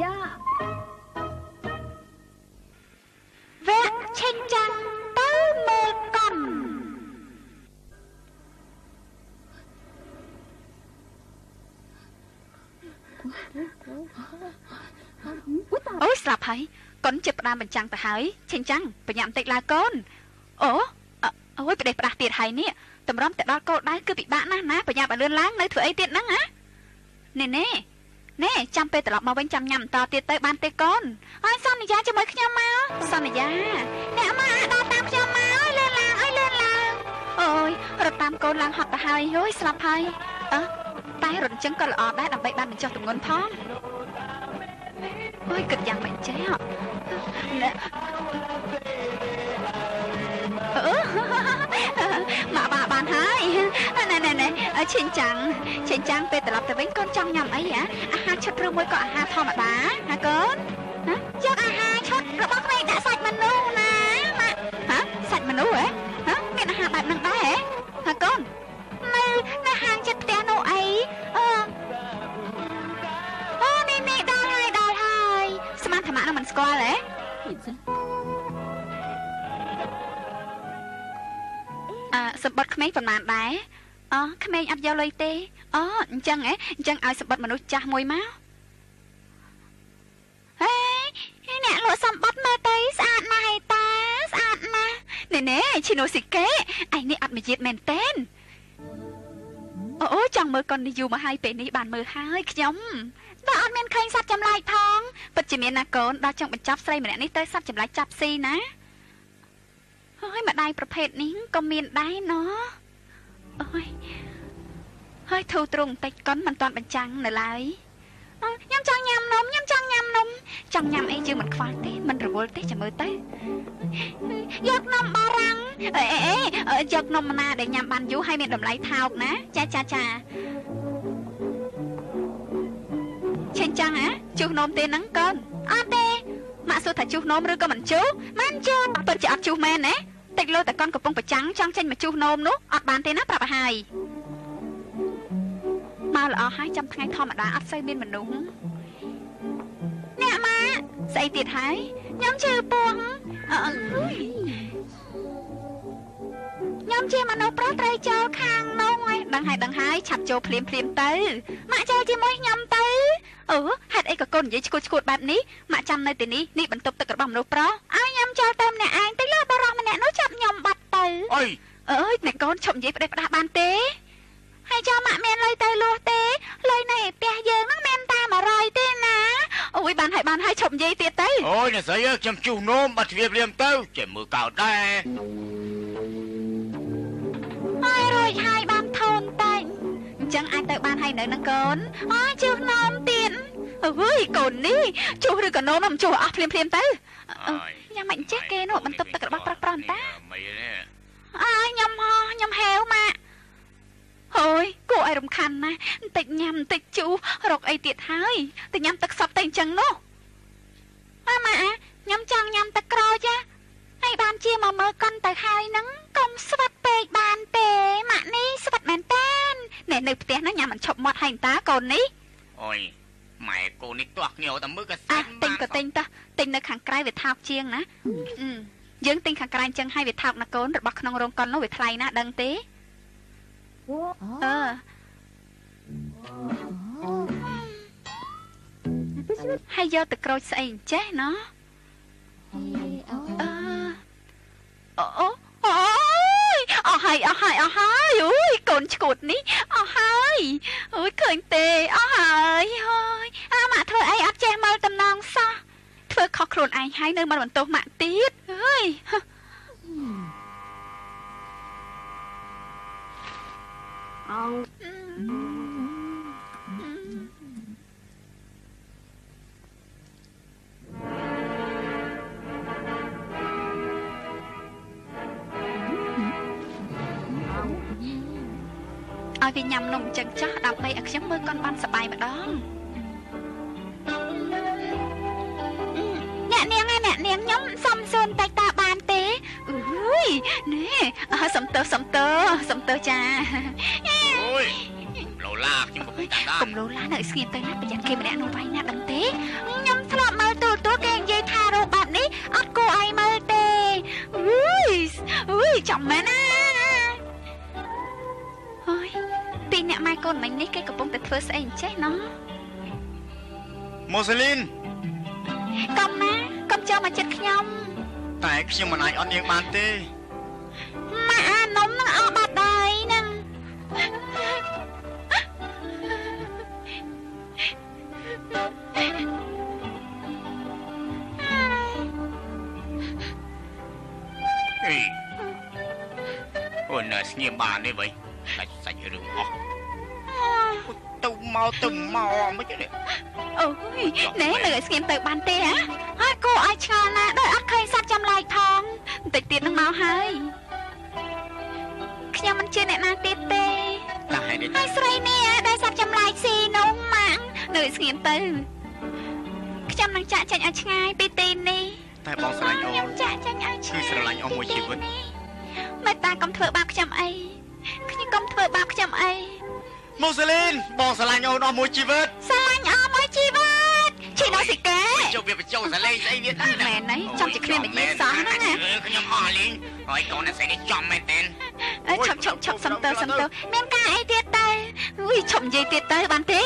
យ៉ាវគ្គឆេងចាំងទៅមើលកុនអូយស្លាប់ហើយកុនជិតផ្ដាំបញ្ចាំងទៅហើយឆេងចាំងបញ្ញាបន្តិចឡើយកូនអូយប្រទេសផ្ដាស់ទៀតហើយនេះតម្រាំទៅដល់គោលដៅគឺពិបាកណាស់ណាបញ្ញាឲ្យលឿនឡើងនៅធ្វើអីទៀតហ្នឹងហ៎ណែចាំពេលត្រឡប់មកវិញចាំញ៉ាំបន្តទៀតទៅបានទេកូនអើយសន្យាជាមួយខ្ញុំមកសន្យាអ្នកមកដល់តាមខ្ញុំមកអើយលឿនឡើងអូយរត់តាមកូនឡើងហត់ទៅហើយយយស្លាប់ហើយតែរត់អញ្ចឹងក៏ល្អដែរដើម្បីបានបញ្ចុះទម្ងន់ផងអូយគិតយ៉ាងមិនចេះមកបានហើយណែឆេងចាំងពេលត្រឡប់ទៅវិញកូនចង់ញ៉ាំអីហ៎អាហារឈុតឬមួយក៏អាហារធម្មតាណាកូនយកអាហារឈុតរបស់ក្មេងដាក់សាច់មនុស្សណាម៉ាក់សាច់មនុស្សហ៎មានអាហារបែបហ្នឹងដែរហ៎កូននៅហាងចិត្តផ្ទះនោះអីនេះដល់ហើយស្មានថាម៉ាក់នឹងមិនស្គាល់ហ៎សម្បត្តិក្មេងប៉ុន្មានដែរក្មេងអត់យកលុយទេអញ្ចឹងឲ្យសម្បត្តិមនុស្សចាស់មួយមកអ្នកលក់សម្បត្តិមើលទៅស្អាតណាស់ហេតាស្អាតណាស់ណែឈីណូស៊ីកេឯនេះអត់មួយជាតិមែនទេអូចង់មើលកុននេះយូរមកហើយពេលនេះបានមើលហើយខ្ញុំដល់អត់មានឃើញសត្វចម្លែកផងពិតជាមានណាកូនដល់ចង់បញ្ចប់ស្រីម្នាក់នេះទៅសត្វចម្លែកចាប់ស៊ីណាហើយម្ដាយប្រភេទនេះក៏មានដែរណោះអូយហើយធូរទ្រង់បន្តិចកុនមិនទាន់បញ្ចាំងនៅឡើយខ្ញុំចង់ញ៉ាំនំចង់ញ៉ាំអីយើងមិនខ្វល់ទេមិនរវល់ទេចាំមើលទៅយកនំបារាំងយកនំណាដែលញ៉ាំបានយូរហើយមានតម្លៃថោកណាចាឆេងចាំងជុះនំទេហ្នឹងកូនអត់ទេម៉ាក់សួរថាជុះនំឬក៏មិនជុះមិនជុះពិតជាអត់ជុះមែនណាតិចលោតែកូនកំពុងប្រចាំងចង់ចេញមកជុះនំនោះអត់បានទេណាប្រាប់ឲ្យហើយមកល្អហើយចាំថ្ងៃធម្មតាអត់សូវមានមនុស្សអ្នកម៉ាក់ស្អីទៀតហើយខ្ញុំជឿពោះខ្ញុំជាមនុស្សប្រុសត្រូវចូលខាងនោះហើយដឹងហើយឆាប់ចូលភ្លាមទៅម៉ាក់ចូលជាមួយខ្ញុំទៅហេតុអីក៏កូននិយាយឈួតបែបនេះម៉ាក់ចាំនៅទីនេះបន្ទប់ទឹករបស់មនុស្សប្រុសឲ្យខ្ញុំចូលទៅម្នាក់ឯងតិចលើបរោះម្នាក់នោះចាប់ខ្ញុំបាត់ទៅអើយអ្នកកូនឈប់និយាយផ្ដេសផ្ដាស់បានទេហើយចាំម៉ាក់មានលុយទៅលួសទេលុយនៅផ្ទះយើងហ្នឹងមានតែ100ទេណាអូយបានហើយឈប់និយាយទៀតទៅអូយអ្នកស្រីខ្ញុំជុះនោមបាត់ព្រាមទៅចេះមើលកោតដែរហើយរួចហើយបានធូនតែអញ្ចឹងអាចទៅបានហើយនៅនឹងកូនជុះនោមទៀតអើយកូននេះជុះឬក៏នោមមិនជុះអស់ភ្លាមទៅយ៉ាងមិនចេះគេនោះបន្ទប់ទឹករបស់ប្រុសតាខ្ញុំហេវម៉ាក់អូយគួរឲ្យរំខានណាស់បន្តិចញ៉ាំបន្តិចជូរកអីទៀតហើយទៅញ៉ាំទឹកសពទៅអញ្ចឹងនោះម៉ាក់ខ្ញុំចង់ញ៉ាំទឹកក្រូចហើយបានជាមកមើលកុនទៅហើយហ្នឹងកុំស្វិតពេកបានទេម៉ាក់នេះស្វិតមែនតើអ្នកនៅផ្ទះហ្នឹងញ៉ាំមិនឈប់មាត់ហើយតាកូននេះអូយម៉ែកូននេះទាស់គ្នាតែមើលក៏ស្អាតទិញក៏ទិញទិញនៅខាងក្រៅវាថោកជាងណាយើងទិញខាងក្រៅអញ្ចឹងហើយវាថោកណាកូនរបស់ក្នុងរោងកុននោះវាថ្លៃណាដឹងទេហើយយកទៅក្រូចស្អីអញ្ចេះណោះអស់ហើយអូយកូនឈួតនេះអស់ហើយអូយឃើញទេអស់ហើយម៉ាក់ធ្វើអីអត់ចេះមើលតំណងសោះធ្វើខុសខ្លួនឯងហើយនៅមិនបន្ទោសម៉ាក់ទៀតអើយឲ្យវាញ៉ាំនំចឹងចាស់ដើម្បីឲ្យខ្ញុំមើលកូនបានសប្បាយម្ដងអ្នកនាងខ្ញុំសំសួនតែតាបានទេអើយនេះសំទើចាអូយឡូឡាខ្ញុំកំពុងតាមដានកំឡូឡានៅស្ងៀមទៅណាប្រយ័ត្នគេម្នាក់នោះវាយណាដឹងទេ ខ្ញុំធ្លាប់មើលទូគេនិយាយថារូបបែបនេះអត់គួរឲ្យមើលទេអុយចាំមែនណាអើយពីអ្នកម៉ែកូនមិញនេះគេកំពុងតែធ្វើស្អីអញ្ចេះណោះម៉ូសេលីនកំណាកុំចូលមកចិត្តខ្ញុំតែខ្ញុំមិនអាចអត់នាងបានទេម៉ាអានំនឹងអស់បាត់ហើយនឹងអីអូននៅស្ងៀមបានទេវិញដាច់សាច់រឿងអស់ទៅមកមិនទេអូយណែនៅឲ្យស្ងៀមទៅបានទេហ៎ហើយគួរឲ្យឆ្ងល់ណាដោយអត់ឃើញសត្វចម្លែកផងបន្តិចទៀតនឹងមកហើយខ្ញុំមិនជឿអ្នកណាទៀតទេតែហេតុអីហើយស្រីនេះដែលសត្វចម្លែកស៊ីនំម៉ាក់នៅស្ងៀមទៅខ្ញុំនឹងចាក់ចេញឲ្យឆ្ងាយពីទីនេះតែបងស្រឡាញ់អូនខ្ញុំចាក់ចេញឲ្យឆ្ងាយគឺស្រឡាញ់អូនមួយជីវិតមេត្តាកុំធ្វើបាបខ្ញុំអីខ្ញុំកុំធ្វើបាបខ្ញុំអីម៉ូសេលីនបងស្រឡាញ់អូនអស់មួយជីវិតស្រឡាញ់អស់មួយជីវិតឈីណូស៊ីកែជប់វាបញ្ចូលសលេងស្អីវាដែរមែនហើយចាំជាគ្មាននិយាយសោះហ្នឹងណាខ្ញុំអស់លីងហើយកូននេះស្អីចំមែនទេឈប់សំទោមានការអីទៀតទៅឈប់និយាយទៀតទៅបានទេ